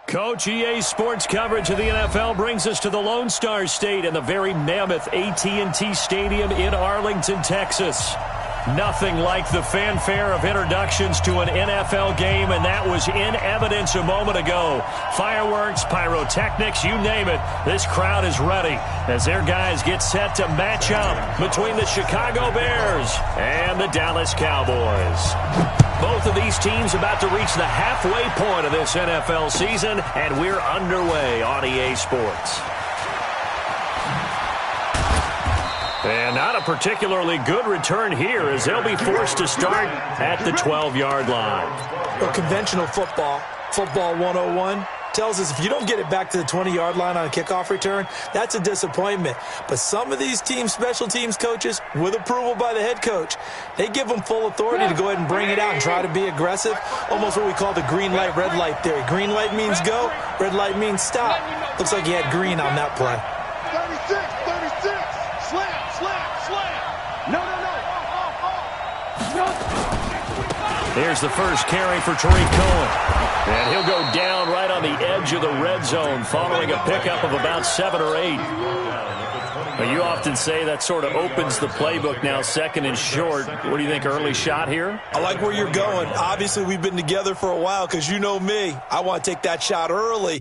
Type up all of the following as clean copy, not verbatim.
Coach, EA Sports coverage of the NFL brings us to the Lone Star State and the very mammoth AT&T Stadium in Arlington, Texas. Nothing like the fanfare of introductions to an NFL game, and that was in evidence a moment ago. Fireworks, pyrotechnics, you name it. This crowd is ready as their guys get set to match up between the Chicago Bears and the Dallas Cowboys. Both of these teams about to reach the halfway point of this NFL season, and we're underway on EA Sports. And not a particularly good return here as they'll be forced to start at the 12-yard line. Well, conventional football 101, tells us if you don't get it back to the 20-yard line on a kickoff return, that's a disappointment. But some of these teams, special teams coaches, with approval by the head coach, they give them full authority to go ahead and bring it out and try to be aggressive, almost what we call the green light, red light theory. Green light means go, red light means stop. Looks like he had green on that play. 36, slam. No. Here's the first carry for Tariq Cohen. And he'll go down right on the edge of the red zone following a pickup of about 7 or 8. But you often say that sort of opens the playbook now, second and short. What do you think, early shot here? I like where you're going. Obviously, we've been together for a while because you know me. I want to take that shot early.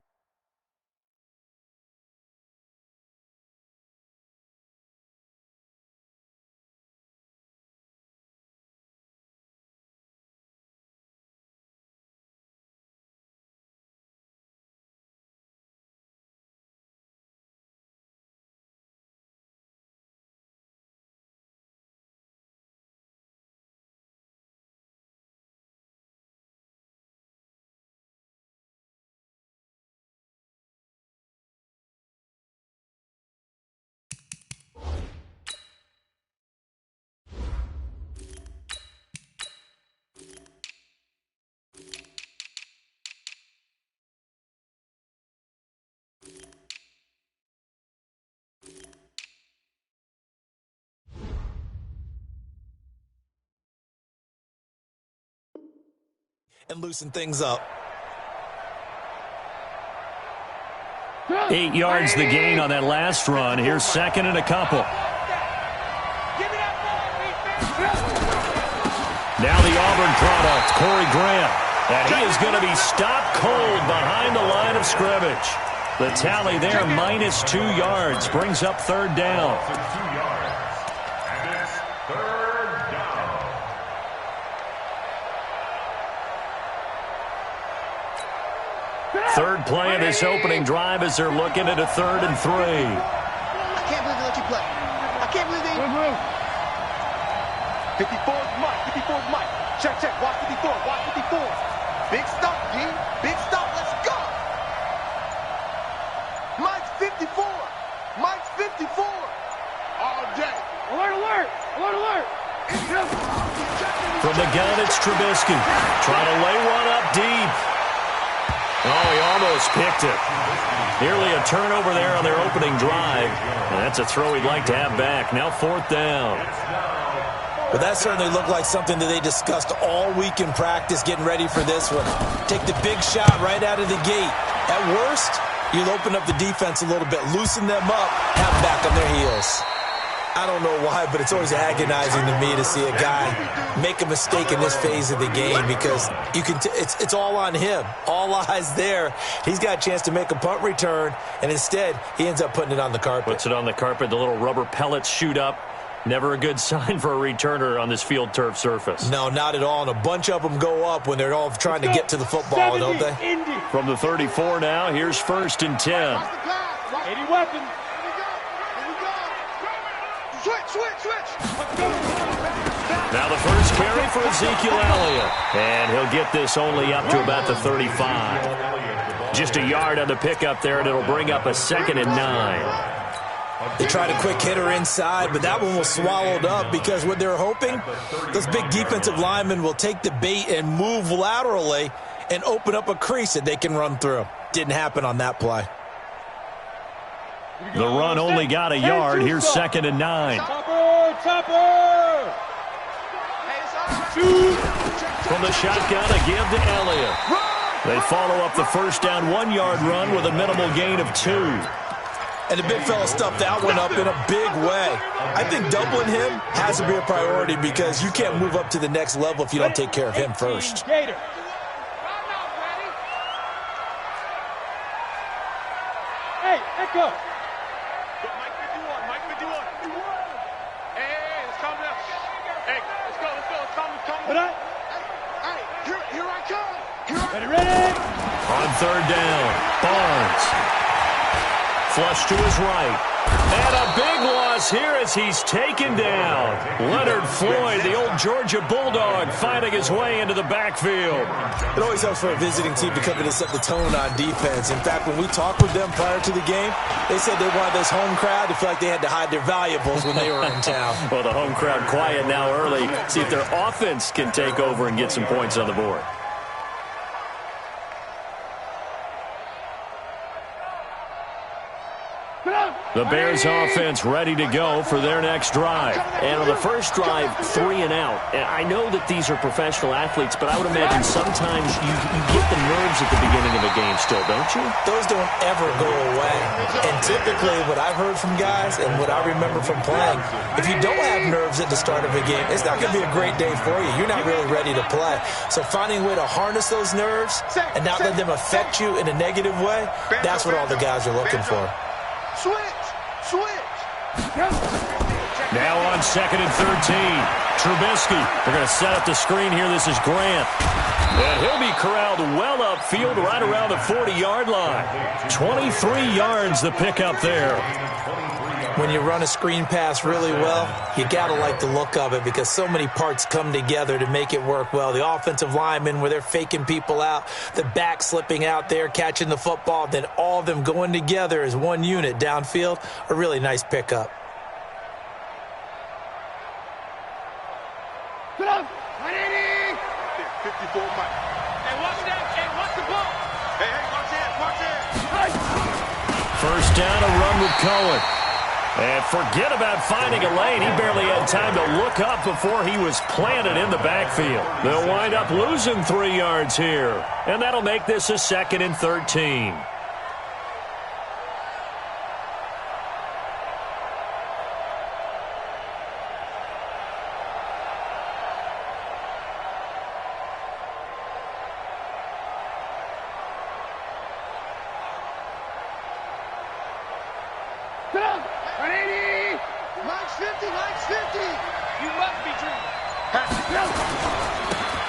And loosen things up. 8 yards the gain on that last run. Here's second and a couple. Now the Auburn product, Corey Grant. And he is going to be stopped cold behind the line of scrimmage. The tally there, -2 yards, brings up third down. Third play of this opening drive as they're looking at a 3rd and 3. I can't believe they let you play. I can't believe they... 54's Mike. Check. Watch 54. Big stop, G. Big stop. Let's go. Mike's 54. All day. Alert. From the gun, it's Trubisky. Trying to lay one up deep. Oh, he almost picked it. Nearly a turnover there on their opening drive. And that's a throw he'd like to have back. Now 4th down. Well, that certainly looked like something that they discussed all week in practice, getting ready for this one. Take the big shot right out of the gate. At worst, you'll open up the defense a little bit, loosen them up, have them back on their heels. I don't know why, but it's always agonizing to me to see a guy make a mistake in this phase of the game because you can. It's all on him. All eyes there. He's got a chance to make a punt return, and instead he ends up putting it on the carpet. Puts it on the carpet. The little rubber pellets shoot up. Never a good sign for a returner on this field turf surface. No, not at all. And a bunch of them go up when they're all trying to get to the football, don't they? From the 34 now, here's 1st and 10. 80 weapons. Switch. Now the first carry for Ezekiel Elliott. And he'll get this only up to about the 35. Just a yard on the pickup there, and it'll bring up a 2nd and 9. They tried a quick hitter inside, but that one was swallowed up because what they're hoping, those big defensive linemen will take the bait and move laterally and open up a crease that they can run through. Didn't happen on that play. The run only got a yard. Here's 2nd and 9. Chopper! From the shotgun, a give to Elliott. They follow up the first down 1-yard run with a minimal gain of 2. And the big fella stuffed that one up in a big way. I think doubling him has to be a priority because you can't move up to the next level if you don't take care of him first. Gator. Hey, echo. Mike 51, Mike 51. Hey, it's coming up. Hey, let's go. It's coming. What up? Hey, here I come. Ready. On third down, Barnes. Flush to his right. And a big loss here as he's taken down. Leonard Floyd, the old Georgia Bulldog, finding his way into the backfield. It always helps for a visiting team to come in and set the tone on defense. In fact, when we talked with them prior to the game, they said they wanted this home crowd to feel like they had to hide their valuables when they were in town. Well, the home crowd quiet now early. See if their offense can take over and get some points on the board. The Bears offense ready to go for their next drive. And on the first drive, 3 and out. And I know that these are professional athletes, but I would imagine sometimes you get the nerves at the beginning of a game still, don't you? Those don't ever go away. And typically what I've heard from guys and what I remember from playing, if you don't have nerves at the start of a game, it's not going to be a great day for you. You're not really ready to play. So finding a way to harness those nerves and not let them affect you in a negative way, that's what all the guys are looking for. Switch. Now on 2nd and 13. Trubisky. They're going to set up the screen here. This is Grant. And he'll be corralled well upfield right around the 40-yard line. 23 yards the pickup there. When you run a screen pass really well, you got to like the look of it because so many parts come together to make it work well. The offensive linemen, where they're faking people out, the back slipping out there, catching the football, then all of them going together as one unit downfield, a really nice pickup. Put up. 180. 54 Mike. Hey, watch that. Hey, watch the ball. Hey, watch it. First down, a run with Cohen. And forget about finding a lane. He barely had time to look up before he was planted in the backfield. They'll wind up losing 3 yards here. And that'll make this a 2nd and 13.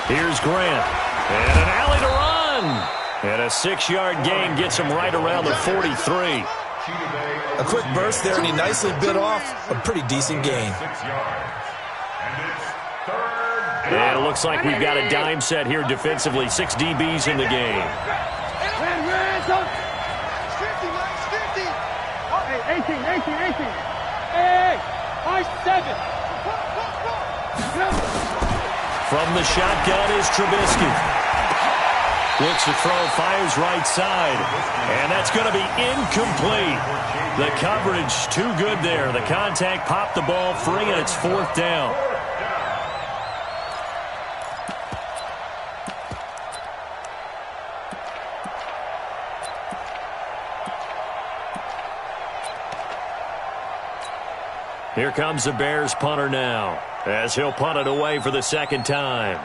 Here's Grant. And an alley to run. And a 6-yard gain gets him right around the 43. A quick burst there, and he nicely bit off a pretty decent gain. And it looks like we've got a dime set here defensively. 6 DBs in the game. 18. Hey, 7. From the shotgun is Trubisky. Looks to throw, fires right side. And that's going to be incomplete. The coverage too good there. The contact popped the ball free, and it's 4th down. Here comes the Bears punter now, as he'll punt it away for the 2nd time.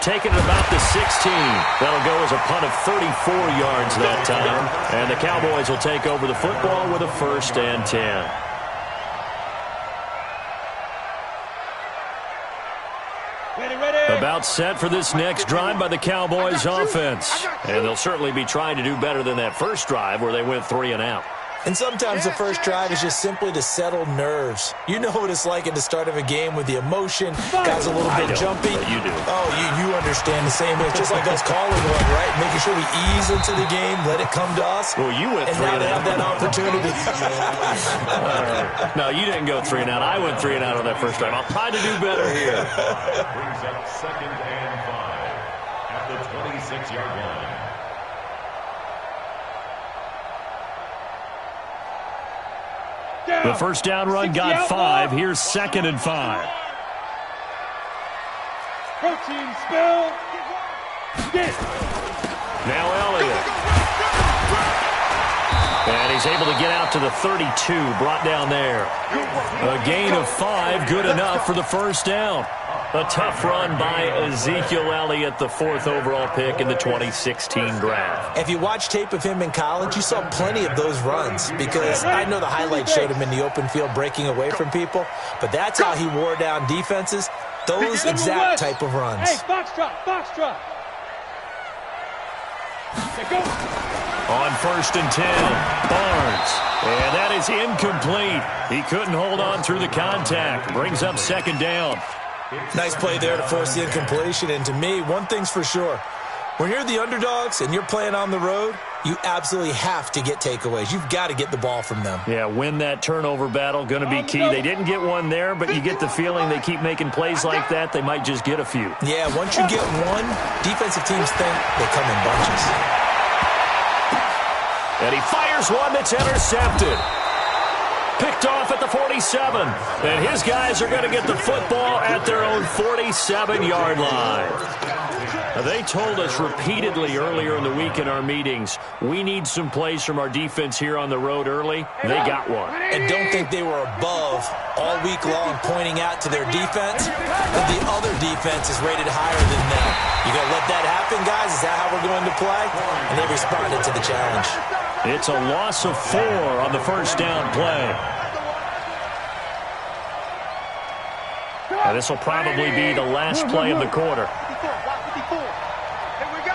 Taking it about the 16. That'll go as a punt of 34 yards that time. And the Cowboys will take over the football with a 1st and 10. About set for this next drive by the Cowboys offense. And they'll certainly be trying to do better than that first drive where they went 3 and out. And sometimes the first drive is just simply to settle nerves. You know what it's like at the start of a game with the emotion. Guys a little bit jumpy. You do. Oh, you understand the same way. It's just like us calling one, right? Making sure we ease into the game, let it come to us. Well, you went 3 and out. And now they have that opportunity. No, you didn't go 3 and out. I went 3 and out on that first drive. I'll try to do better here. Brings up 2nd and 5 at the 26-yard line. The first down run got 5. Here's 2nd and 5. Protein spill. Get. Now Elliott. And he's able to get out to the 32, brought down there. A gain of 5, good enough for the first down. A tough run by Ezekiel Elliott, the 4th overall pick in the 2016 draft. If you watch tape of him in college, you saw plenty of those runs because I know the highlights showed him in the open field breaking away from people, but that's how he wore down defenses, those exact type of runs. Hey, foxtrot, foxtrot. Go. On 1st and 10, Barnes. And that is incomplete. He couldn't hold on through the contact. Brings up 2nd down. Nice play there to force the incompletion. And to me, one thing's for sure. When you're the underdogs and you're playing on the road, you absolutely have to get takeaways. You've got to get the ball from them. Yeah, win that turnover battle, going to be key. They didn't get one there, but you get the feeling they keep making plays like that, they might just get a few. Yeah, once you get one, defensive teams think they come in bunches. And he fires one that's intercepted. Picked off at the 47. And his guys are going to get the football at their own 47-yard line. Now, they told us repeatedly earlier in the week in our meetings, we need some plays from our defense here on the road early. They got one. And don't think they were above all week long pointing out to their defense that the other defense is rated higher than them. You going to let that happen, guys? Is that how we're going to play? And they responded to the challenge. It's a loss of 4 on the first down play. Now, this will probably be the last play of the quarter. Here we go.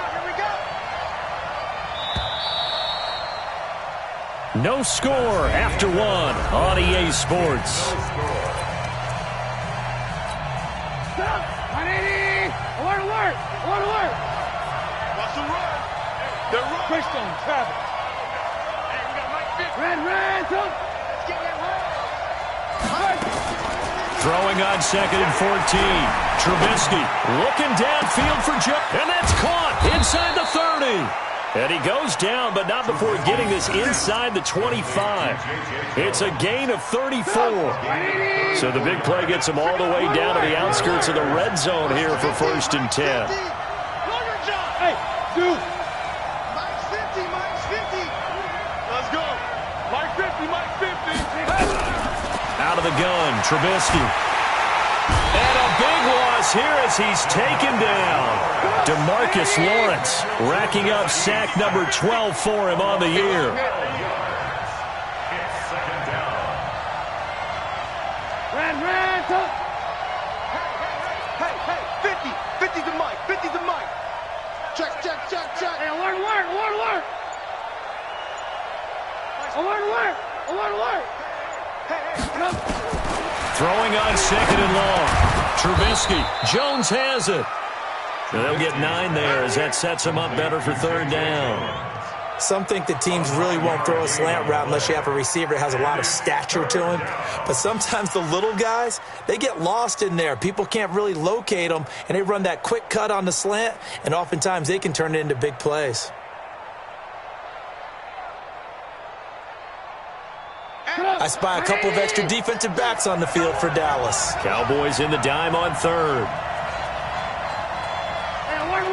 No score after 1 on EA Sports. 180. Alert. Watch the run. They're running. Christian Travis. Hey, we got Mike Fitz. Red. Let's get that run. Throwing on 2nd and 14. Trubisky looking downfield for Joe. And that's caught inside the 30. And he goes down, but not before getting this inside the 25. It's a gain of 34. So the big play gets him all the way down to the outskirts of the red zone here for 1st and 10. Hey, dude. Mike's 50. Let's go. Mike 50. Out of the gun, Trubisky. And a big loss here as he's taken down. DeMarcus Lawrence racking up sack number 12 for him on the year. It's 2nd down. Red. Hey, 50 to Mike. Check. Hey, alert. Alert. Throwing on 2nd and long. Trubisky. Jones has it. So they'll get 9 there as that sets them up better for 3rd down. Some think that teams really won't throw a slant route unless you have a receiver that has a lot of stature to him. But sometimes the little guys, they get lost in there. People can't really locate them, and they run that quick cut on the slant, and oftentimes they can turn it into big plays. I spy a couple of extra defensive backs on the field for Dallas. Cowboys in the dime on 3rd. Hey, alert.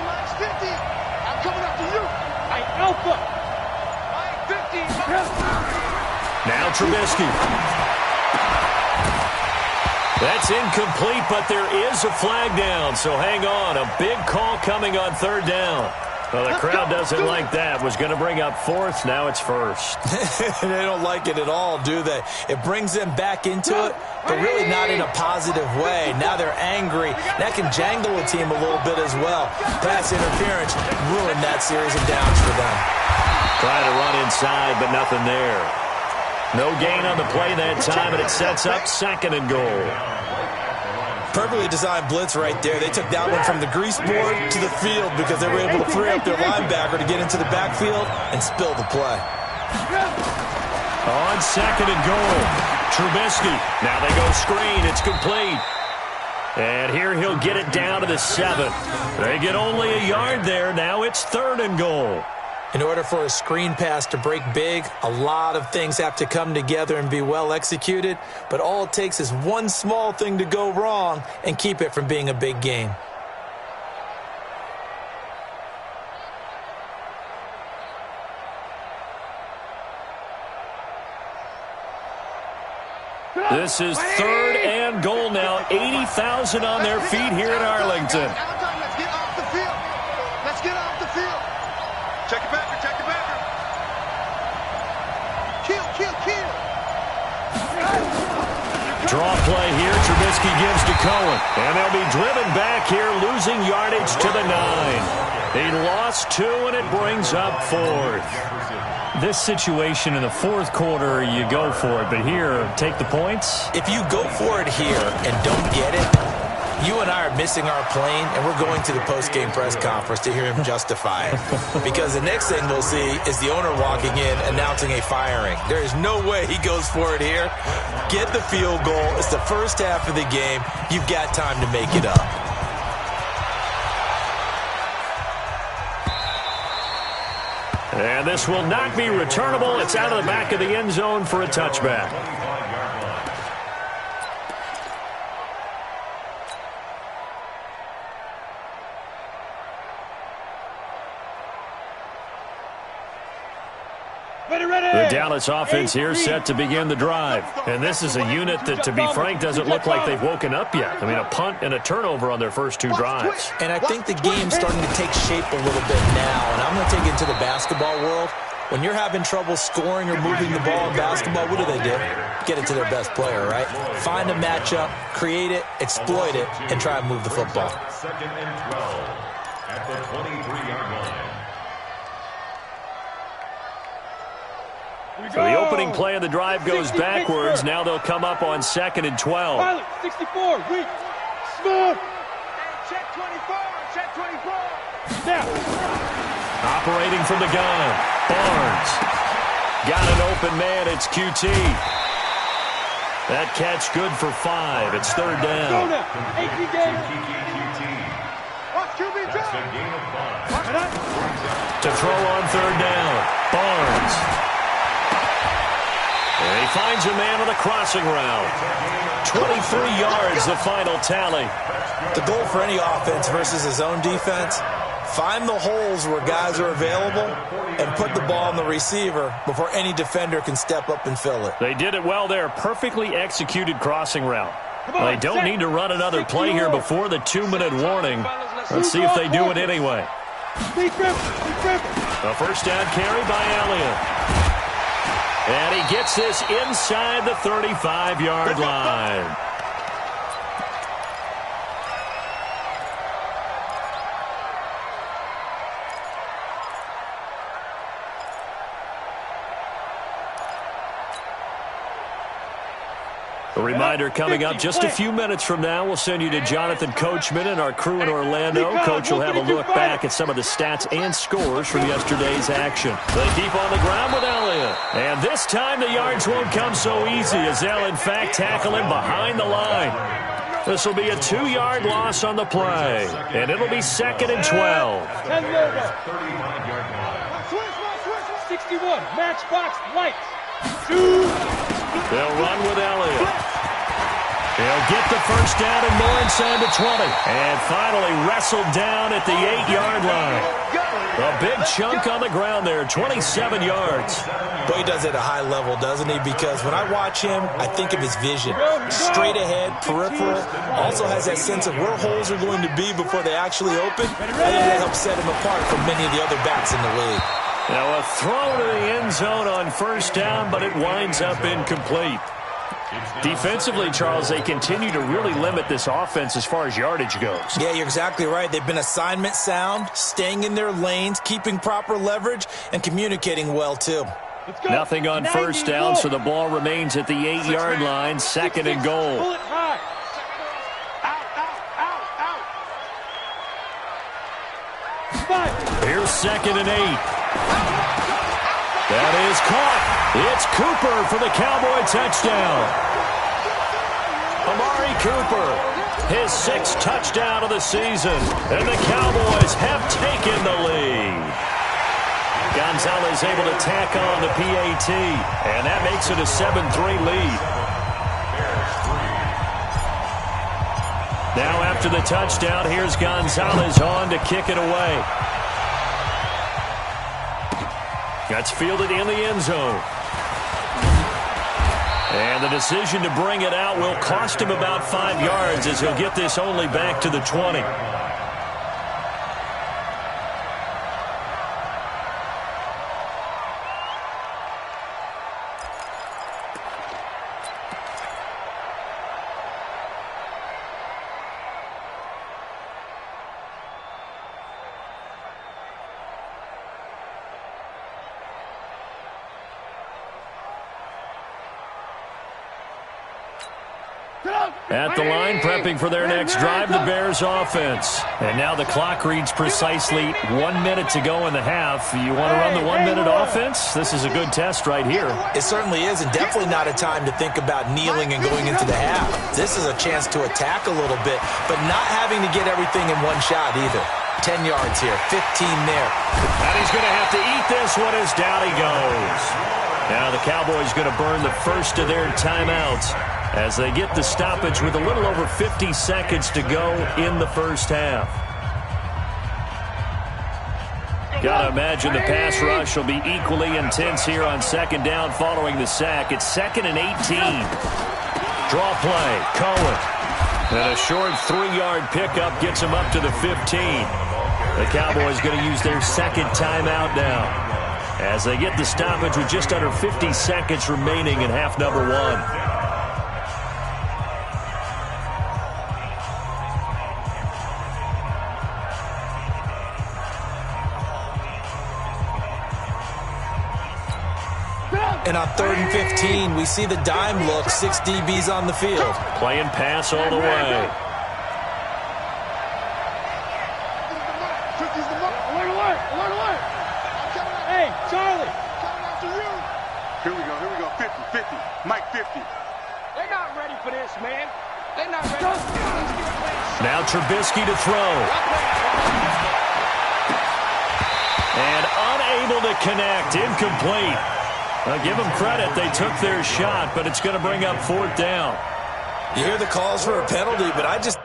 Mike's 50. I'm coming up to you. Hey, Alpha. Mike 50. Now Trubisky. That's incomplete, but there is a flag down, so hang on. A big call coming on 3rd down. Well, the crowd doesn't like that. Was going to bring up 4th. Now it's 1st. They don't like it at all, do they? It brings them back into it, but really not in a positive way. Now they're angry. That can jangle a team a little bit as well. Pass interference ruined that series of downs for them. Trying to run inside, but nothing there. No gain on the play that time, and it sets up 2nd and goal. Perfectly designed blitz right there. They took that one from the grease board to the field because they were able to free up their linebacker to get into the backfield and spill the play. On 2nd and goal, Trubisky. Now they go screen. It's complete. And here he'll get it down to the 7. They get only a yard there. Now it's 3rd and goal. In order for a screen pass to break big, a lot of things have to come together and be well executed, but all it takes is one small thing to go wrong and keep it from being a big game. This is 3rd and goal now. 80,000 on their feet here in Arlington. Let's get off the field. Let's get off the field. Check it back. Check it back. Kill. Draw play here. Trubisky gives to Cohen. And they'll be driven back here, losing yardage to the 9. He lost 2, and it brings up 4th. This situation in the 4th quarter, you go for it. But here, take the points. If you go for it here and don't get it, you and I are missing our plane, and we're going to the post-game press conference to hear him justify it. Because the next thing we'll see is the owner walking in announcing a firing. There is no way he goes for it here. Get the field goal. It's the first half of the game. You've got time to make it up. And this will not be returnable. It's out of the back of the end zone for a touchback. The Dallas offense here set to begin the drive. And this is a unit that, to be frank, doesn't look like they've woken up yet. I mean, a punt and a turnover on their first 2 drives. And I think the game's starting to take shape a little bit now. And I'm going to take it into the basketball world. When you're having trouble scoring or moving the ball in basketball, what do? Get it to their best player, right? Find a matchup, create it, exploit it, and try and move the football. 2nd and 12 at the 23-yard line. So the opening play of the drive goes backwards. Now they'll come up on 2nd and 12. Pilot, 64, weak, smooth. Check 24, check 24. Snap. Operating from the gun, Barnes. Got an open man, it's QT. That catch good for 5. It's 3rd down. Watch QB That's a gain of 5. To throw on 3rd down, Barnes. And he finds a man on the crossing route. 23 yards, the final tally. The goal for any offense versus his own defense, find the holes where guys are available and put the ball on the receiver before any defender can step up and fill it. They did it well there. Perfectly executed crossing route. They don't need to run another play here before the 2-minute warning. Let's see if they do it anyway. A first down carry by Elliott. And he gets this inside the 35-yard line. A reminder coming up just a few minutes from now. We'll send you to Jonathan Coachman and our crew in Orlando. Coach will have a look back at some of the stats and scores from yesterday's action. They keep on the ground with Elliott. And this time the yards won't come so easy as they'll, in fact, tackle him behind the line. This will be a 2-yard loss on the play. And it'll be 2nd and 12. 61, matchbox, lights. They'll run with Elliott. They'll get the first down and more inside the 20. And finally wrestled down at the 8-yard line. A big chunk on the ground there, 27 yards. Boy, he does it at a high level, doesn't he? Because when I watch him, I think of his vision. Straight ahead, peripheral. Also has that sense of where holes are going to be before they actually open. I think that helps set him apart from many of the other backs in the league. Now a throw to the end zone on first down, but it winds up incomplete. Defensively, Charles, they continue to really limit this offense as far as yardage goes. Yeah, you're exactly right. They've been assignment sound, staying in their lanes, keeping proper leverage, and communicating well, too. Nothing on first down, so the ball remains at the 8-yard line, 2nd and goal. Pull it high. Out. Here's 2nd and 8. That is caught. It's Cooper for the Cowboy touchdown. Amari Cooper, his 6th touchdown of the season, and the Cowboys have taken the lead. Gonzalez able to tack on the PAT, and that makes it a 7-3 lead. Now after the touchdown, here's Gonzalez on to kick it away. That's fielded in the end zone. And the decision to bring it out will cost him about 5 yards as he'll get this only back to the 20. At the line, prepping for their next drive, the Bears offense. And now the clock reads precisely 1 minute to go in the half. You want to run the 1 minute offense? This is a good test right here. It certainly is, and definitely not a time to think about kneeling and going into the half. This is a chance to attack a little bit, but not having to get everything in one shot either. 10 yards here, 15 there. And he's going to have to eat this one as down he goes. Now the Cowboys going to burn the first of their timeouts as they get the stoppage with a little over 50 seconds to go in the first half. Gotta imagine the pass rush will be equally intense here on second down following the sack. It's 2nd and 18. Draw play, Cohen. And a short 3-yard pickup gets him up to the 15. The Cowboys going to use their second timeout now as they get the stoppage with just under 50 seconds remaining in half number 1. And on 3rd and 15, we see the dime look, 6 DBs on the field. Playing pass all the way. Hey, Charlie. Here we go. 50. Mike 50. They're not ready for this, man. They're not ready. Now Trubisky to throw. And unable to connect, incomplete. I'll give them credit. They took their shot, but it's going to bring up 4th down. You hear the calls for a penalty, but I just...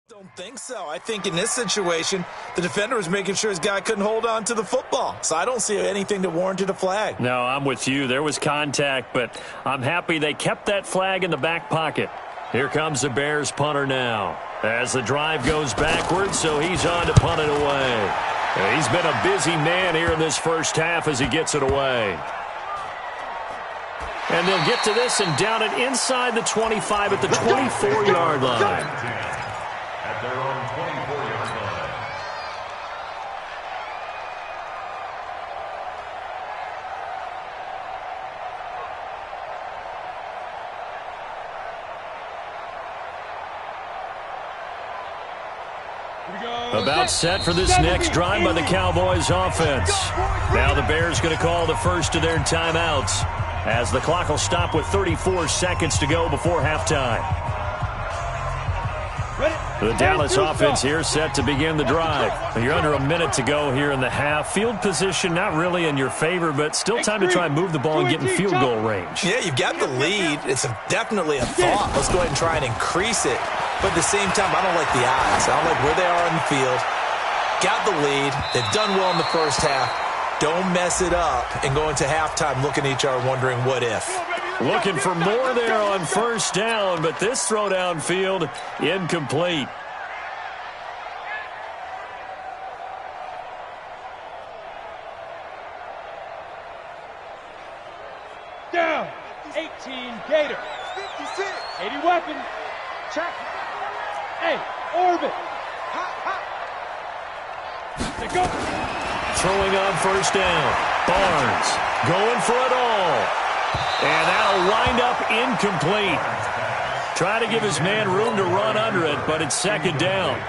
don't think so. I think in this situation, the defender was making sure his guy couldn't hold on to the football. So I don't see anything that warranted a flag. No, I'm with you. There was contact, but I'm happy they kept that flag in the back pocket. Here comes the Bears punter now as the drive goes backwards, so he's on to punt it away. He's been a busy man here in this first half as he gets it away. And they'll get to this and down it inside the 25 at the 24-yard line. At their own 24-yard line. About set for this next drive by the Cowboys offense. Now the Bears going to call the first of their timeouts as the clock will stop with 34 seconds to go before halftime. The Dallas offense here set to begin the drive. You're under a minute to go here in the half. Field position not really in your favor, but still time to try and move the ball and get in field goal range. Yeah, you've got the lead. It's definitely a thought. Let's go ahead and try and increase it. But at the same time, I don't like the odds. I don't like where they are on the field. Got the lead. They've done well in the first half. Don't mess it up and go into halftime looking at each other wondering what if. Looking for more there on first down, but this throw downfield incomplete. Down. 18 Gator. 56. 80 weapon. Check. Hey, orbit. They go. Throwing on first down. Barnes going for it all. And that'll wind up incomplete. Try to give his man room to run under it, but it's second down.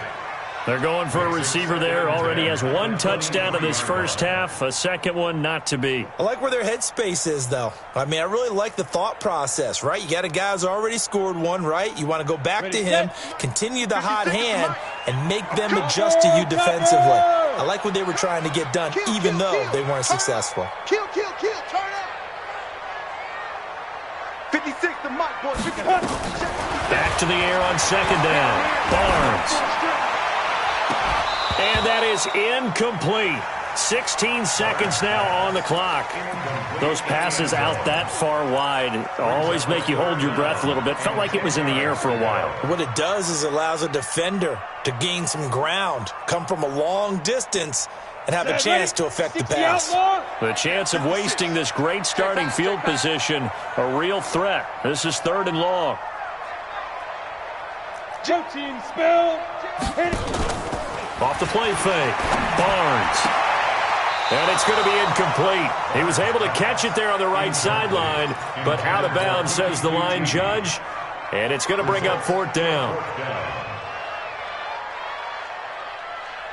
They're going for a receiver there. Already has one touchdown in this first half. A second one not to be. I like where their headspace is, though. I mean, I really like the thought process, right? You got a guy who's already scored one, right? You want to go back to him, continue the hot hand, and make them adjust to you defensively. I like what they were trying to get done, even though they weren't successful. Kill, turn up. 56 to Mike, boy. Back to the air on second down. Barnes. And that is incomplete. 16 seconds now on the clock. Those passes out that far wide always make you hold your breath a little bit. Felt like it was in the air for a while. What it does is allows a defender to gain some ground, come from a long distance, and have a chance to affect the pass. The chance of wasting this great starting field position, a real threat. This is 3rd and long. Joe team spell. Off the play fake. Barnes. And it's going to be incomplete. He was able to catch it there on the right sideline, but out of bounds, says the line judge. And it's going to bring up 4th down.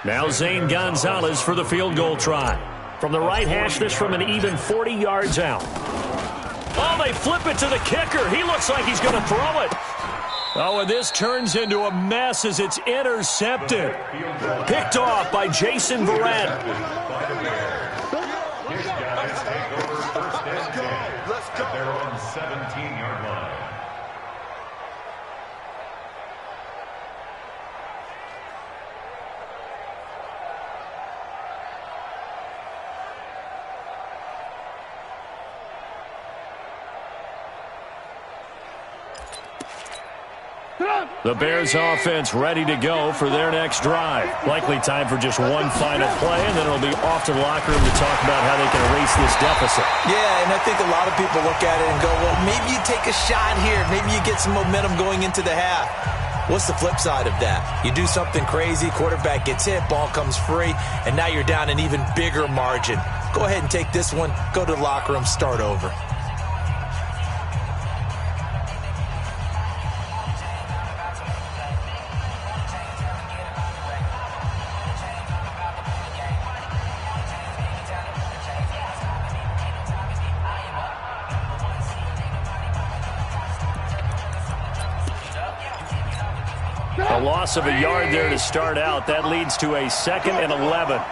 Now Zane Gonzalez for the field goal try. From the right hash, this from an even 40 yards out. Oh, they flip it to the kicker. He looks like he's going to throw it. Oh, and this turns into a mess as it's intercepted. Picked off by Jason Verrett. Let's go. They're on 17-yard line. The Bears offense ready to go for their next drive. Likely time for just one final play, and then it'll be off to the locker room to talk about how they can erase this deficit. Yeah, and I think a lot of people look at it and go, well, maybe you take a shot here. Maybe you get some momentum going into the half. What's the flip side of that? You do something crazy, quarterback gets hit, ball comes free, and now you're down an even bigger margin. Go ahead and take this one, go to the locker room, start over. A loss of a yard there to start out. That leads to a 2nd and 11. Alert.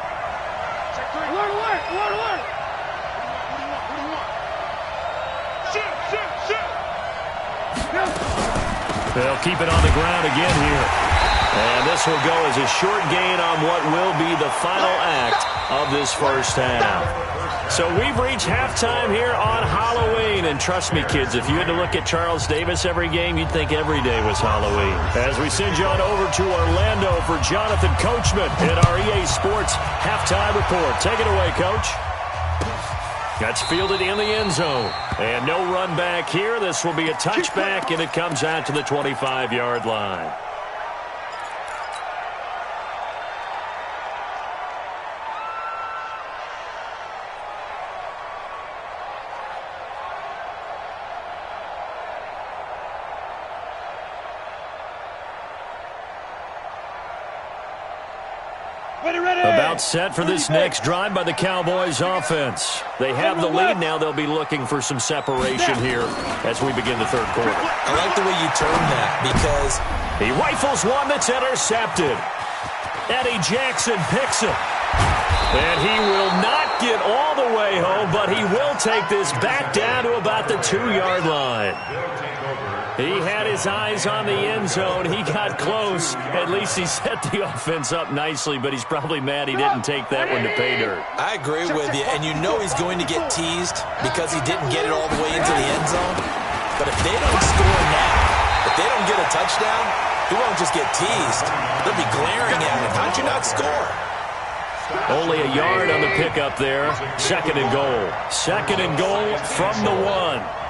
They'll keep it on the ground again here. And this will go as a short gain on what will be the final act of this first half. So we've reached halftime here on Halloween. And trust me, kids, if you had to look at Charles Davis every game, you'd think every day was Halloween. As we send you on over to Orlando for Jonathan Coachman in our EA Sports Halftime Report. Take it away, Coach. That's fielded in the end zone. And no run back here. This will be a touchback, and it comes out to the 25-yard line. About set for this next drive by the Cowboys offense. They have the lead now. They'll be looking for some separation here as we begin the third quarter. I like the way you turn that because he rifles one that's intercepted. Eddie Jackson picks it. And he will not get all the way home, but he will take this back down to about the 2-yard line. He had his eyes on the end zone. He got close. At least he set the offense up nicely, but he's probably mad he didn't take that one to pay dirt. I agree with you, and you know he's going to get teased because he didn't get it all the way into the end zone. But if they don't score now, if they don't get a touchdown, he won't just get teased. They'll be glaring at him. How'd you not score? Only a yard on the pickup there. 2nd and goal. 2nd and goal from the 1.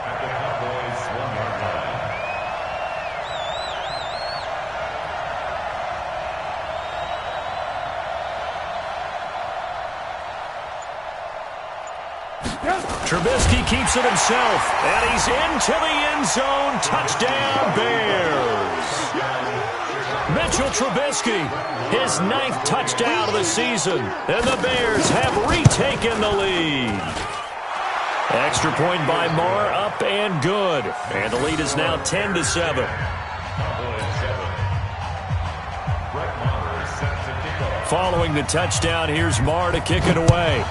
Trubisky keeps it himself, and he's into the end zone. Touchdown, Bears. Mitchell Trubisky, his 9th touchdown of the season, and the Bears have retaken the lead. Extra point by Marr, up and good. And the lead is now 10-7. Following the touchdown, here's Marr to kick it away.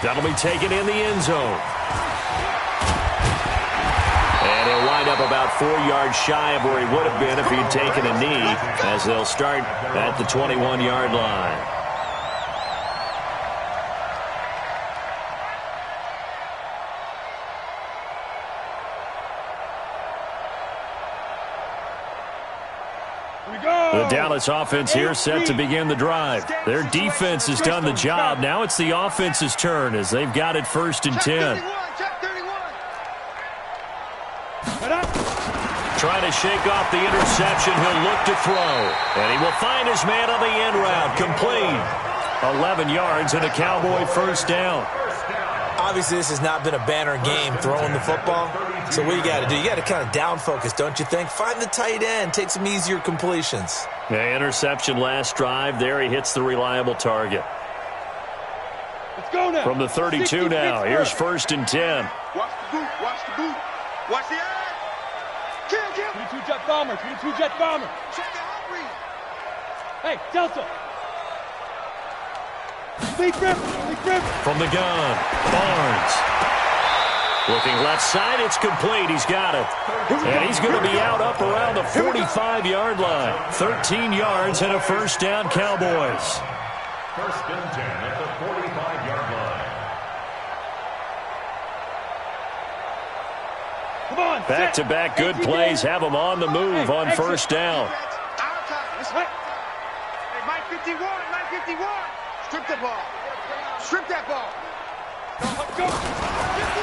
That'll be taken in the end zone. And he'll wind up about 4 yards shy of where he would have been if he'd taken a knee, as they'll start at the 21-yard line. The Dallas offense here set to begin the drive. Their defense has done the job. Now it's the offense's turn as they've got it 1st and 10. Trying to shake off the interception. He'll look to throw. And he will find his man on the end route. Complete. 11 yards and a Cowboy first down. Obviously, this has not been a banner game throwing the football. So what you got to do, you got to kind of down focus, don't you think? Find the tight end, take some easier completions. Yeah, interception last drive. There he hits the reliable target. Let's go now. From the 32 now, here's 1st and 10. Watch the boot, watch the boot. Watch the eye. Kill. 22 jet bomber, 22 jet bomber. Check the out read. Hey, Delta. Lead grip. From the gun, Barnes. Looking left side, it's complete. He's got it. And he's going to be out up around the 45-yard line. 13 yards and a first down, Cowboys. 1st and 10 at the 45-yard line. Come on. Back-to-back good plays have them on the move on 1st down. Hey, Mike 51. Strip the ball. Strip that ball.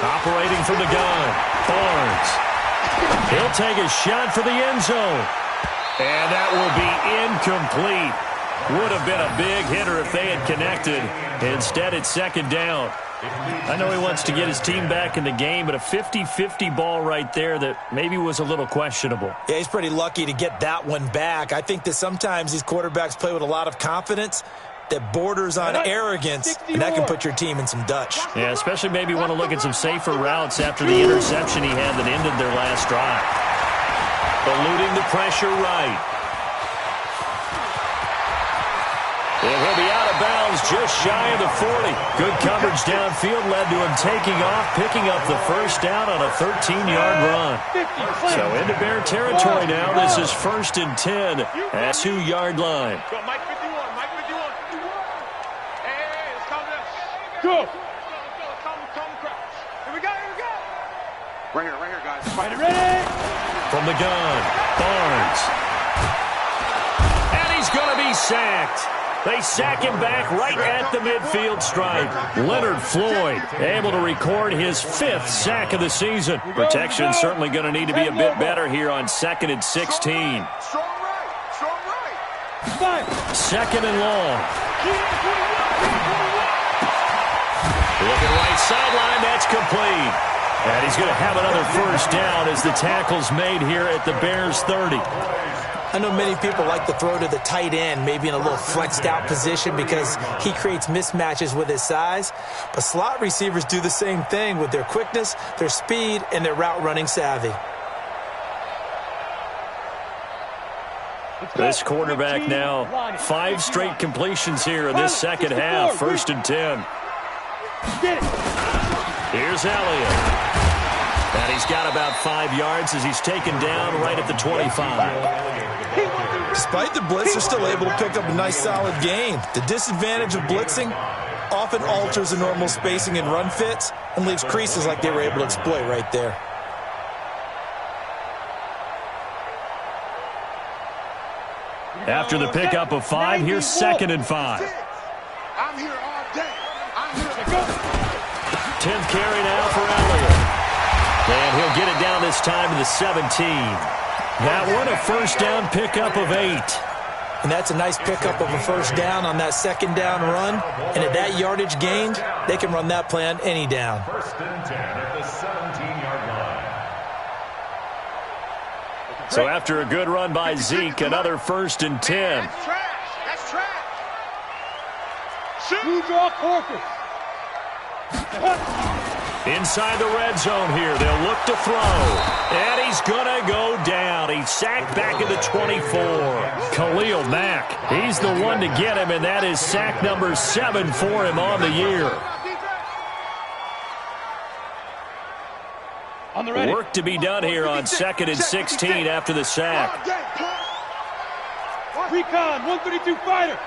Operating from the gun, Barnes. He'll take a shot for the end zone. And that will be incomplete. Would have been a big hitter if they had connected. Instead, it's 2nd down. I know he wants to get his team back in the game, but a 50-50 ball right there that maybe was a little questionable. Yeah, he's pretty lucky to get that one back. I think that sometimes these quarterbacks play with a lot of confidence that borders on arrogance, and that can put your team in some Dutch. Yeah, especially maybe want to look at some safer routes after the interception he had that ended their last drive. Eluding the pressure right. And he'll be out of bounds just shy of the 40. Good coverage downfield led to him taking off, picking up the first down on a 13-yard run. So into Bear territory now. This is 1st and 10 at 2-yard line. Go, Mike 51. Hey, let's calm down. Go. Let's go. Calm the crowd. Here we go. Right here, guys. Ready. From the gun, Barnes. And he's going to be sacked. They sack him back right at the midfield stripe. Leonard Floyd able to record his 5th sack of the season. Protection certainly going to need to be a bit better here on 2nd and 16. Strong right. 2nd and long. Looking right sideline, that's complete. And he's going to have another first down as the tackle's made here at the Bears 30. I know many people like to throw to the tight end, maybe in a little flexed out position because he creates mismatches with his size. But slot receivers do the same thing with their quickness, their speed, and their route running savvy. This quarterback now, 5 straight completions here in this second half. 1st and 10. Here's Elliott. And he's got about 5 yards as he's taken down right at the 25. Despite the blitz, they're still able to pick up a nice solid gain. The disadvantage of blitzing often alters the normal spacing and run fits and leaves creases like they were able to exploit right there. After the pickup of 5, here's 2nd and 5. I'm here all day. I'm here to go. 10th carry now for Elliott. And he'll get it down this time to the 17. That one a first down pickup of 8. And that's a nice pickup of a first down on that second down run. And at that yardage gained, they can run that play on any down. First and 10 at the 17-yard line. So after a good run by Zeke, another first and 10. That's trash. That's trash. Blue draw Corpus. Inside the red zone here, they'll look to throw. And he's going to go down. He's sacked back at the 24. Khalil Mack, he's the one to get him, and that is sack number 7 for him on the year. On the ready. Work to be done here on 2nd and 16 after the sack. Recon, 132 fighter.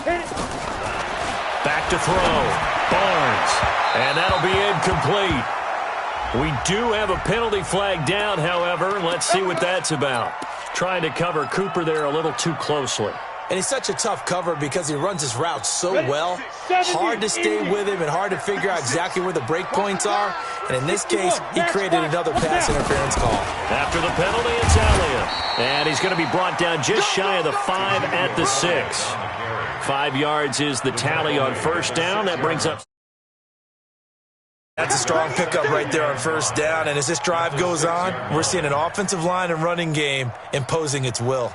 Hit it. Back to throw. Barnes. And that'll be incomplete. We do have a penalty flag down, however. Let's see what that's about. Trying to cover Cooper there a little too closely. And he's such a tough cover because he runs his route so well. Hard to stay with him and hard to figure out exactly where the break points are. And in this case, he created another pass interference call. After the penalty, it's Elliott. And he's going to be brought down just shy of the 5 at the 6. 5 yards is the tally on first down. That brings up... That's a strong pickup right there on first down. And as this drive goes on, we're seeing an offensive line and running game imposing its will.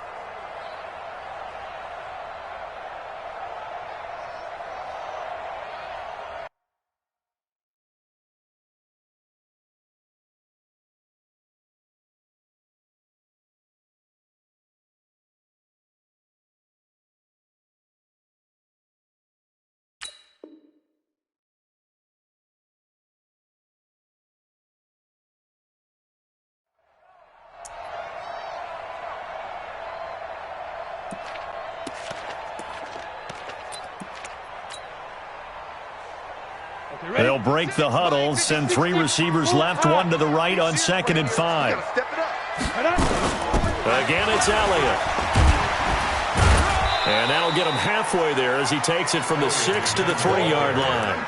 They'll break the huddle, send 3 receivers left, 1 to the right on 2nd and 5. Again, it's Elliott. And that'll get him halfway there as he takes it from the 6 to the 3-yard line.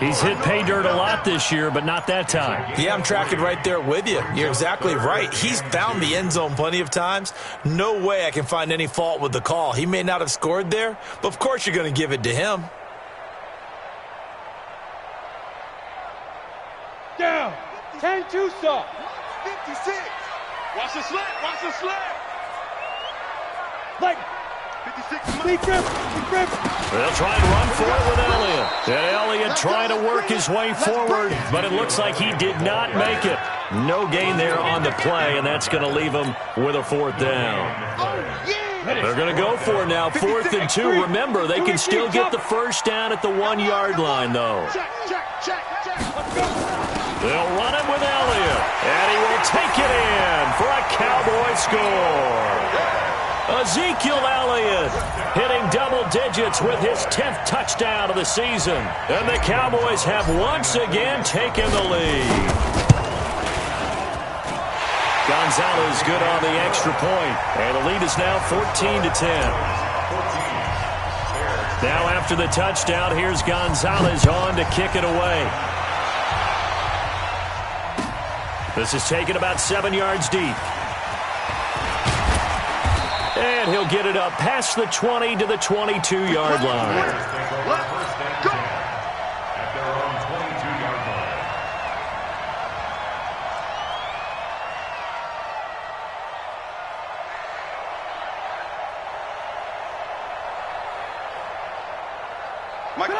He's hit pay dirt a lot this year, but not that time. Yeah, I'm tracking right there with you. You're exactly right. He's found the end zone plenty of times. No way I can find any fault with the call. He may not have scored there, but of course you're going to give it to him. Down. 10-2 stop. 56. Watch the slant. Watch the slant. Like. 56. Deep grip. They'll try and run for it with Elliott. And Elliott trying to work his way forward, but it looks like he did not make it. No gain there on the play, and that's going to leave him with a 4th down. They're going to go for it now, 4th and 2. Remember, they can still get the first down at the 1-yard line, though. They'll run it with Elliott, and he will take it in for a Cowboy score. Ezekiel Elliott hitting double digits with his 10th touchdown of the season. And the Cowboys have once again taken the lead. Gonzalez good on the extra point, and the lead is now 14-10. Now after the touchdown, here's Gonzalez on to kick it away. This is taken about 7 yards deep. And he'll get it up past the 20 to the 22-yard line. First and 10 at their own 22-yard line.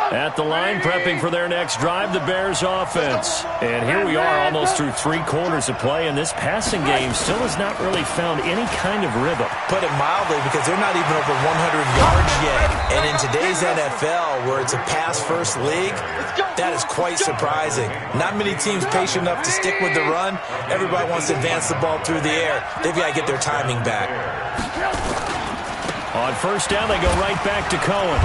At the line, prepping for their next drive, the Bears offense. And here we are almost through 3 quarters of play, and this passing game still has not really found any kind of rhythm. Put it mildly, because they're not even over 100 yards yet. And in today's NFL, where it's a pass-first league, that is quite surprising. Not many teams patient enough to stick with the run. Everybody wants to advance the ball through the air. They've got to get their timing back. On first down, they go right back to Cohen.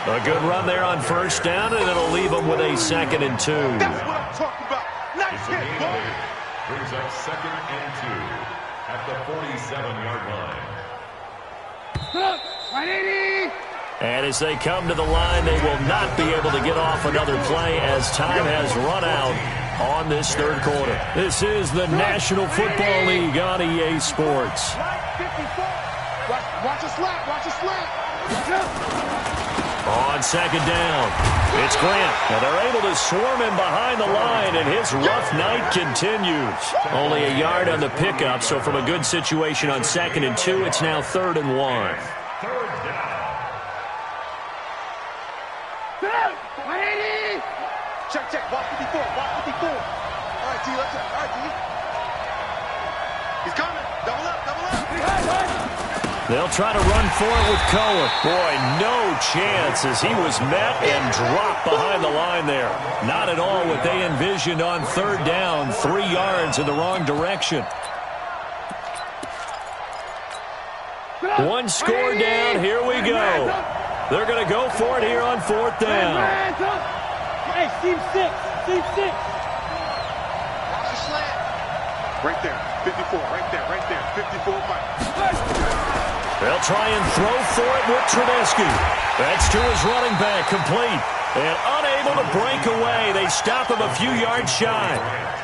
A good run there on first down, and it'll leave them with a 2nd and 2. That's what I'm talking about. Not It's a hit, gain boy. lead. Brings up 2nd and 2 at the 47-yard line. And as they come to the line, they will not be able to get off another play as time has run out on this third quarter. This is the National Football League on EA Sports. Watch a slap. Watch a slap. On second down, it's Grant. Now they're able to swarm him behind the line, and his rough night continues. Only a yard on the pickup, so from a good situation on 2nd and 2, it's now 3rd and 1. Check. Box 54. Box 54. All right, T. Let's check. All right, T. He's coming. Double up. They'll try to run for it with Cohen. Boy, no chance as he was met and dropped behind the line there. Not at all what they envisioned on 3rd down. 3 yards in the wrong direction. One score down. Here we go. They're going to go for it here on 4th down. Hey, team 6. Team 6. Watch the slant. Right there. 54. Right there. 54. They'll try and throw for it with Trubisky. That's to his running back, complete. And unable to break away. They stop him a few yards shy.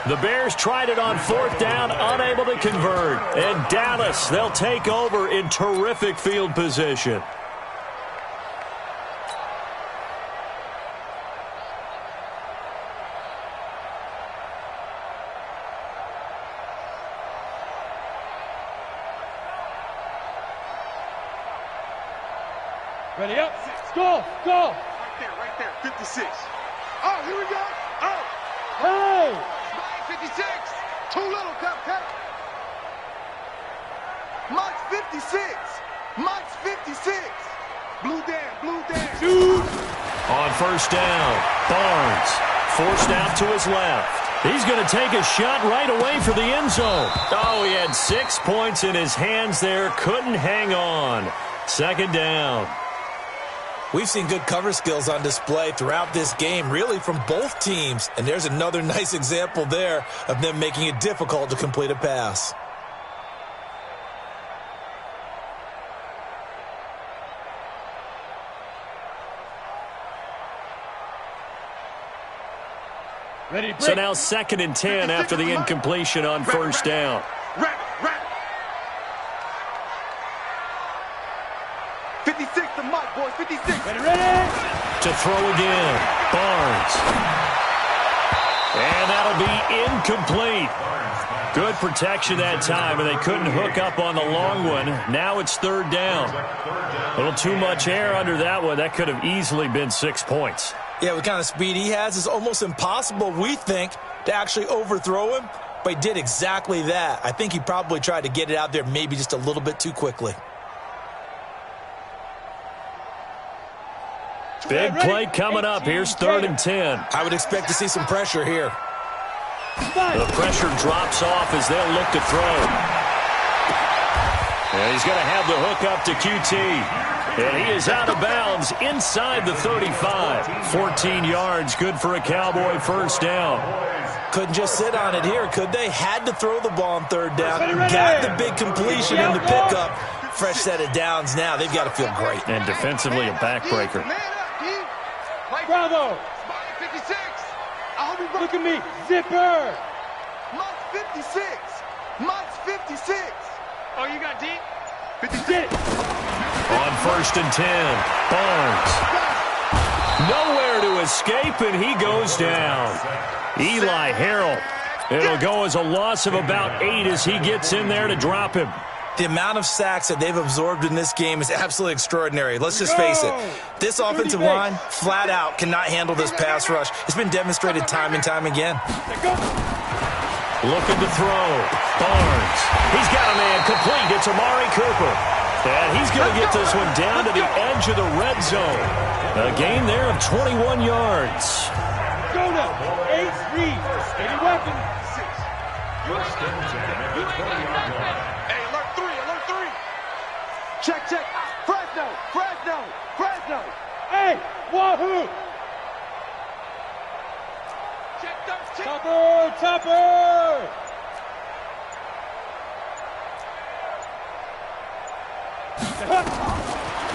The Bears tried it on 4th down, unable to convert. And Dallas, they'll take over in terrific field position. Ready up. Go. Right there. 56. Oh, here we go. Oh. Hey. 56. Too little, cupcake. Mike's 56. Mike's 56. Blue down. Shoot. On 1st down, Barnes forced out to his left. He's going to take a shot right away for the end zone. Oh, he had 6 points in his hands there. Couldn't hang on. 2nd down. We've seen good cover skills on display throughout this game, really from both teams. And there's another nice example there of them making it difficult to complete a pass. Ready, break. So now 2nd and 10 after the incompletion on 1st down. Rabbit. 56 to Mike, boys. 56. Ready. To throw again, Barnes. And that'll be incomplete. Good protection that time, and they couldn't hook up on the long one. Now it's 3rd down. A little too much air under that one. That could have easily been 6 points. Yeah, what kind of speed he has, it's almost impossible, we think, to actually overthrow him. But he did exactly that. I think he probably tried to get it out there maybe just a little bit too quickly. Big play coming up. Here's 3rd and 10. I would expect to see some pressure here. The pressure drops off as they'll look to throw. And he's going to have the hook up to QT. And he is out of bounds inside the 35. 14 yards, good for a Cowboy 1st down. Couldn't just sit on it here, could they? Had to throw the ball on 3rd down. Got the big completion in the pickup. Fresh set of downs now. They've got to feel great. And defensively, a backbreaker. Bravo. 56. Look at me. Zipper. Mike's 56. Mike's 56. Oh, you got deep? 56. On 1st and 10, Barnes. Nowhere to escape, and he goes down. Eli Harrell. It'll go as a loss of about 8 as he gets in there to drop him. The amount of sacks that they've absorbed in this game is absolutely extraordinary. Let's just face it. This offensive line, flat out, cannot handle this pass rush. It's been demonstrated time and time again. Looking to throw. Barnes. He's got a man complete. It's Amari Cooper. And he's going to get this one down to the edge of the red zone. A gain there of 21 yards. Go now. 8 read. Any weapon. 1st and 10 at the 20-yard line. Hey, alert 3. Check. Fresno. Hey, wahoo. Check 13. Topper.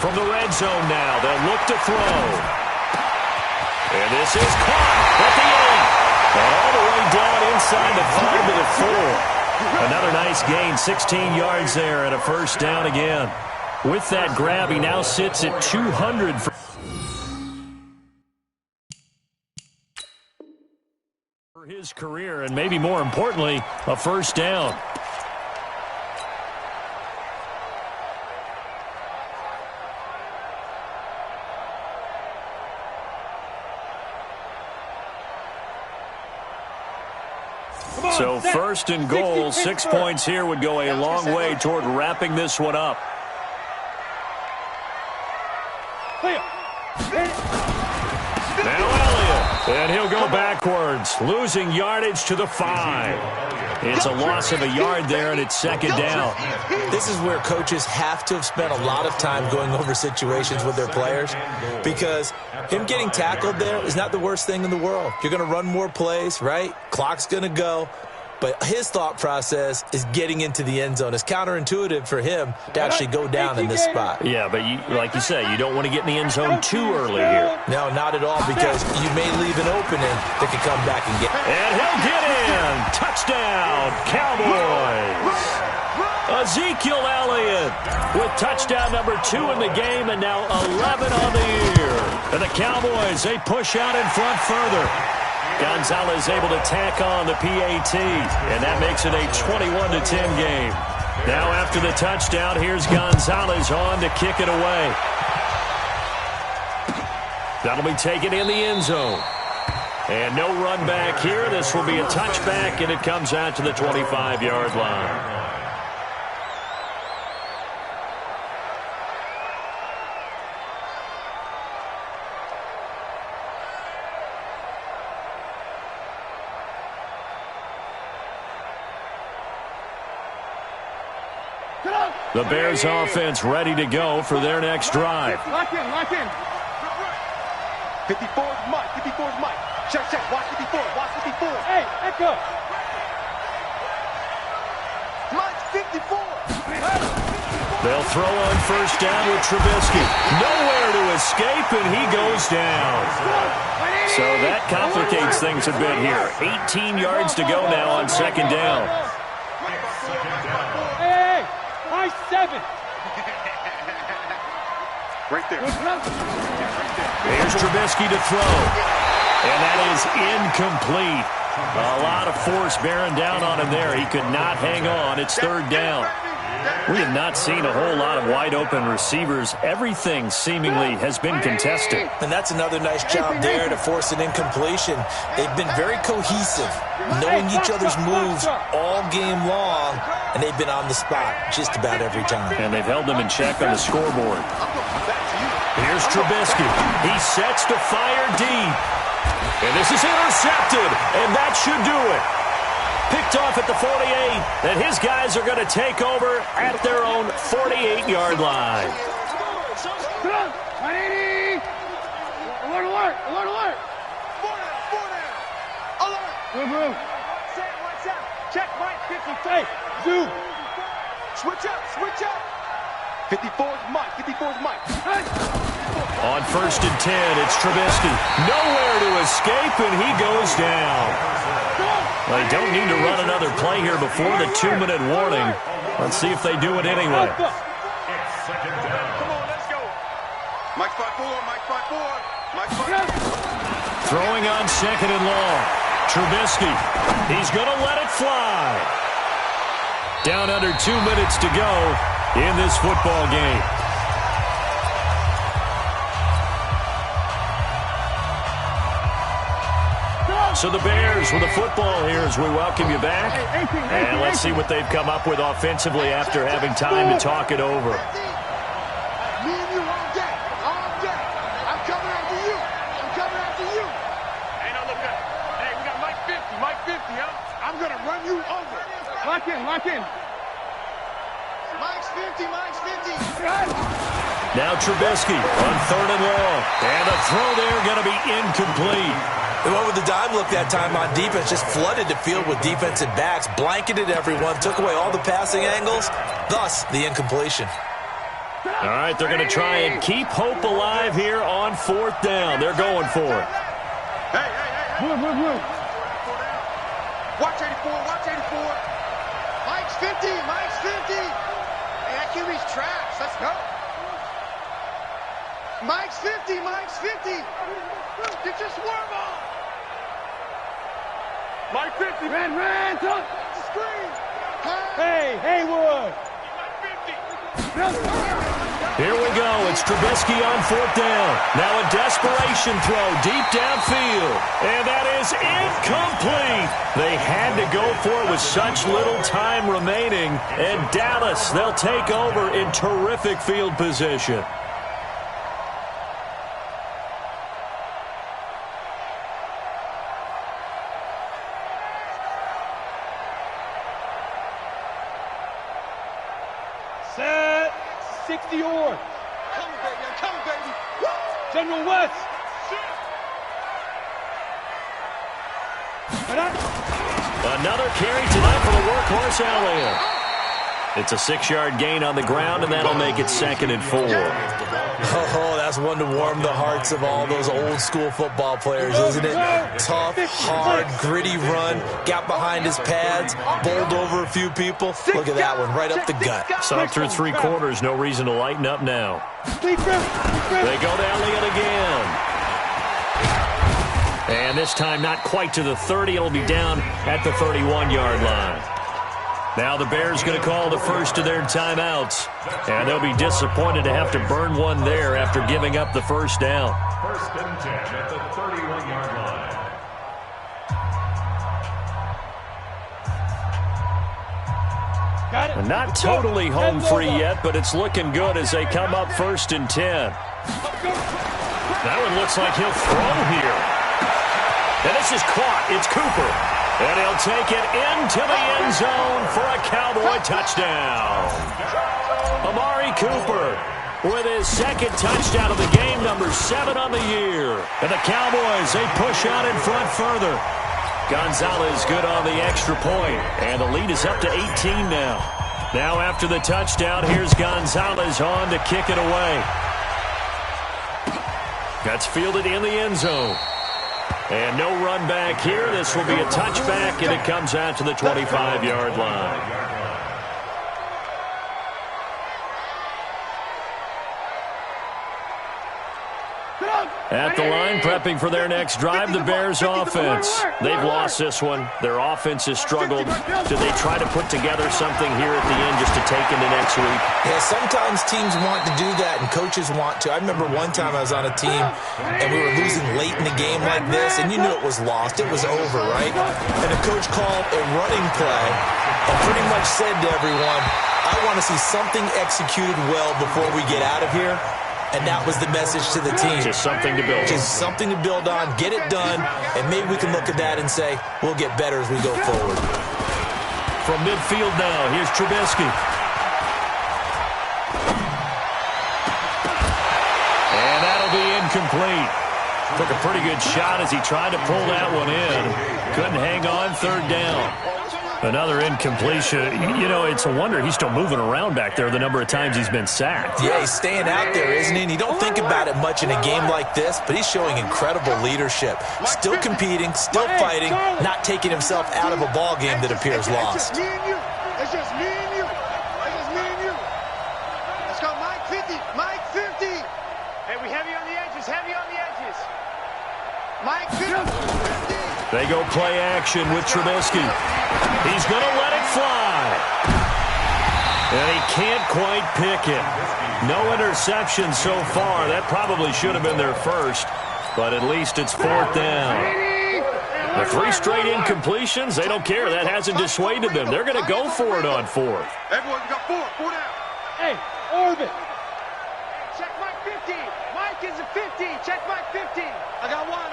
From the red zone now, they'll look to throw. And this is caught at the end. And all the way inside the 5 to the 4. Another nice gain, 16 yards there and a first down again. With that grab, he now sits at 200 for his career, and maybe more importantly, a first down. So first and goal, 6 points here would go a long way toward wrapping this one up. Now Elliott, and he'll go backwards, losing yardage to the 5. It's a loss of a yard there, and it's second down. This is where coaches have to have spent a lot of time going over situations with their players, because him getting tackled there is not the worst thing in the world. You're going to run more plays, right? Clock's going to go. But his thought process is getting into the end zone. It's counterintuitive for him to actually go down in this spot. Yeah, but like you say, you don't want to get in the end zone too early here. No, not at all, because you may leave an opening that could come back and get. And he'll get in. Touchdown, Cowboys. Ezekiel Elliott with touchdown number 2 in the game, and now 11 on the year. And the Cowboys, they push out in front further. Gonzalez able to tack on the PAT, and that makes it a 21-10 game. Now after the touchdown, here's Gonzalez on to kick it away. That'll be taken in the end zone. And no run back here. This will be a touchback, and it comes out to the 25-yard line. The Bears offense ready to go for their next drive. Lock in, lock in. 54's Mike, 54's Mike. Check, check, watch 54, watch 54. Hey, Echo. Mike's 54. They'll throw on first down with Trubisky. Nowhere to escape, and he goes down. So that complicates things a bit here. 18 yards to go now on second down. Hey, my 7. Right there. Here's Trubisky to throw. And that is incomplete. A lot of force bearing down on him there. He could not hang on. It's third down. We have not seen a whole lot of wide-open receivers. Everything seemingly has been contested. And that's another nice job there to force an incompletion. They've been very cohesive, knowing each other's moves all game long, and they've been on the spot just about every time. And they've held them in check on the scoreboard. Here's Trubisky. He sets to fire deep. And this is intercepted, and that should do it. Picked off at the 48, and his guys are going to take over at their own 48-yard line. 180. Alert, alert, alert, alert. 4 down. Alert. Move. Set, watch out. Check, Mike, 50. Hey, Zoo. Switch up, switch up. 54's Mike, 54's Mike. On first and 10, it's Trubisky. Nowhere to escape, and he goes down. They don't need to run another play here before the 2-minute warning. Let's see if they do it anyway. Come on, let's go. Mike 5-4, Mike 5-4. Mike 5-4. Throwing on second and long. Trubisky. He's going to let it fly. Down under 2 minutes to go in this football game. So the Bears with the football here as we welcome you back. And let's see what they've come up with offensively after having time to talk it over. Me and you all day. All day. I'm coming after you. I'm coming after you. Hey, now look at it. Hey, we got Mike 50. Mike 50, huh? I'm going to run you over. Lock in, lock in. Mike's 50, Mike's 50. Now Trubisky on third and long. And the throw there going to be incomplete. They went with the dime look that time on defense, just flooded the field with defensive backs, blanketed everyone, took away all the passing angles, thus the incompletion. All right, they're going to try and keep hope alive here on fourth down. They're going for it. Hey. Move. Watch 84, watch 84. Mike's 50, Mike's 50. Hey, that QB's trash. Let's go. Mike's 50, Mike's 50. Get your swerve on. Mike 50. Ran, touch. Screen. Hey, Haywood. Here we go. It's Trubisky on 4th down. Now a desperation throw deep downfield. And that is incomplete. They had to go for it with such little time remaining. And Dallas, they'll take over in terrific field position. Set. 60 yards. Coming, baby. I'm coming, baby. Woo! General West. Another carry tonight for the workhorse Elliott. It's a 6-yard gain on the ground, and that'll make it 2nd and 4. Oh, that's one to warm the hearts of all those old-school football players, isn't it? Tough, hard, gritty run. Got behind his pads, bowled over a few people. Look at that one, right up the gut. So through 3 quarters, no reason to lighten up now. They go to Elliott again. And this time not quite to the 30. It'll be down at the 31-yard line. Now the Bears going to call the first of their timeouts. And they'll be disappointed to have to burn one there after giving up the first down. 1st and 10 at the 31-yard line. Got it. And not totally home free yet, but it's looking good as they come up 1st and 10. That one looks like he'll throw here. And this is caught. It's Cooper. And he'll take it into the end zone for a Cowboy touchdown. Amari Cooper with his 2nd touchdown of the game, number 7 on the year. And the Cowboys, they push out in front further. Gonzalez good on the extra point. And the lead is up to 18 now. Now after the touchdown, here's Gonzalez on to kick it away. That's fielded in the end zone. And no run back here. This will be a touchback, and it comes out to the 25-yard line. At the line, prepping for their next drive, the Bears offense. They've lost this one. Their offense has struggled. Do they try to put together something here at the end just to take into next week? Yeah, sometimes teams want to do that, and coaches want to. I remember one time I was on a team, and we were losing late in the game like this, and you knew it was lost. It was over, right? And the coach called a running play and pretty much said to everyone, I want to see something executed well before we get out of here. And that was the message to the team. Just something to build on. Just something to build on, get it done, and maybe we can look at that and say, we'll get better as we go forward. From midfield now, here's Trubisky. And that'll be incomplete. Took a pretty good shot as he tried to pull that one in. Couldn't hang on, 3rd down. Another incompletion. You know, it's a wonder he's still moving around back there the number of times he's been sacked. Yeah, he's staying out there, isn't he? And you don't think about it much in a game like this, but he's showing incredible leadership. Still competing, still fighting, not taking himself out of a ball game that appears lost. It's just me and you. It's just me and you. It's just me and you. Let's go, Mike 50. Mike 50. Hey, we heavy on the edges. Heavy on the edges. Mike 50. They go play action with Trubisky. He's going to let it fly. And he can't quite pick it. No interception so far. That probably should have been their first, but at least it's 4th down. The 3 straight incompletions, they don't care. That hasn't dissuaded them. They're going to go for it on 4th. Everyone, you got 4 down. Hey, Orbit. Check Mike 50. Mike is a 50. Check Mike 50. I got one.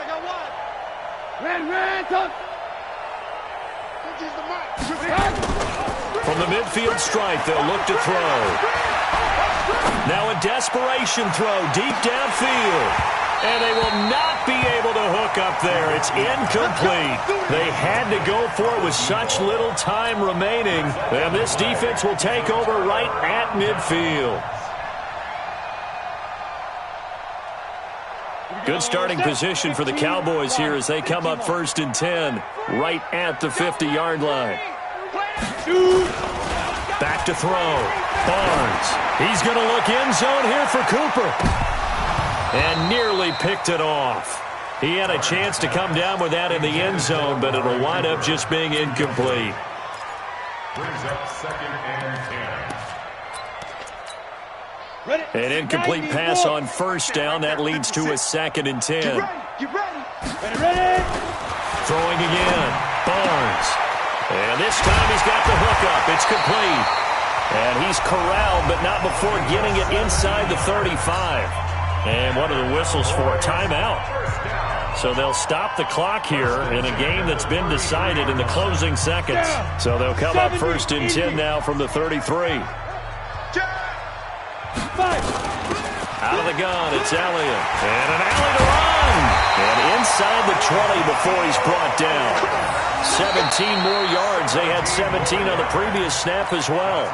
Ran, touch. From the midfield stripe, they'll look to throw. Now a desperation throw deep downfield. And they will not be able to hook up there. It's incomplete. They had to go for it with such little time remaining. And this defense will take over right at midfield. Good starting position for the Cowboys here as they come up 1st and 10, right at the 50-yard line. Back to throw. Barnes. He's going to look end zone here for Cooper. And nearly picked it off. He had a chance to come down with that in the end zone, but it'll wind up just being incomplete. Brings up 2nd and 10. An incomplete pass on 1st down. That leads to a 2nd and 10. Get ready. Throwing again. Barnes. And this time he's got the hookup. It's complete. And he's corralled, but not before getting it inside the 35. And what are the whistles for? Timeout. So they'll stop the clock here in a game that's been decided in the closing seconds. So they'll come up 1st and 10 now from the 33. Out of the gun, it's Elliott. And an alley to run. And inside the 20 before he's brought down. 17 more yards. They had 17 on the previous snap as well.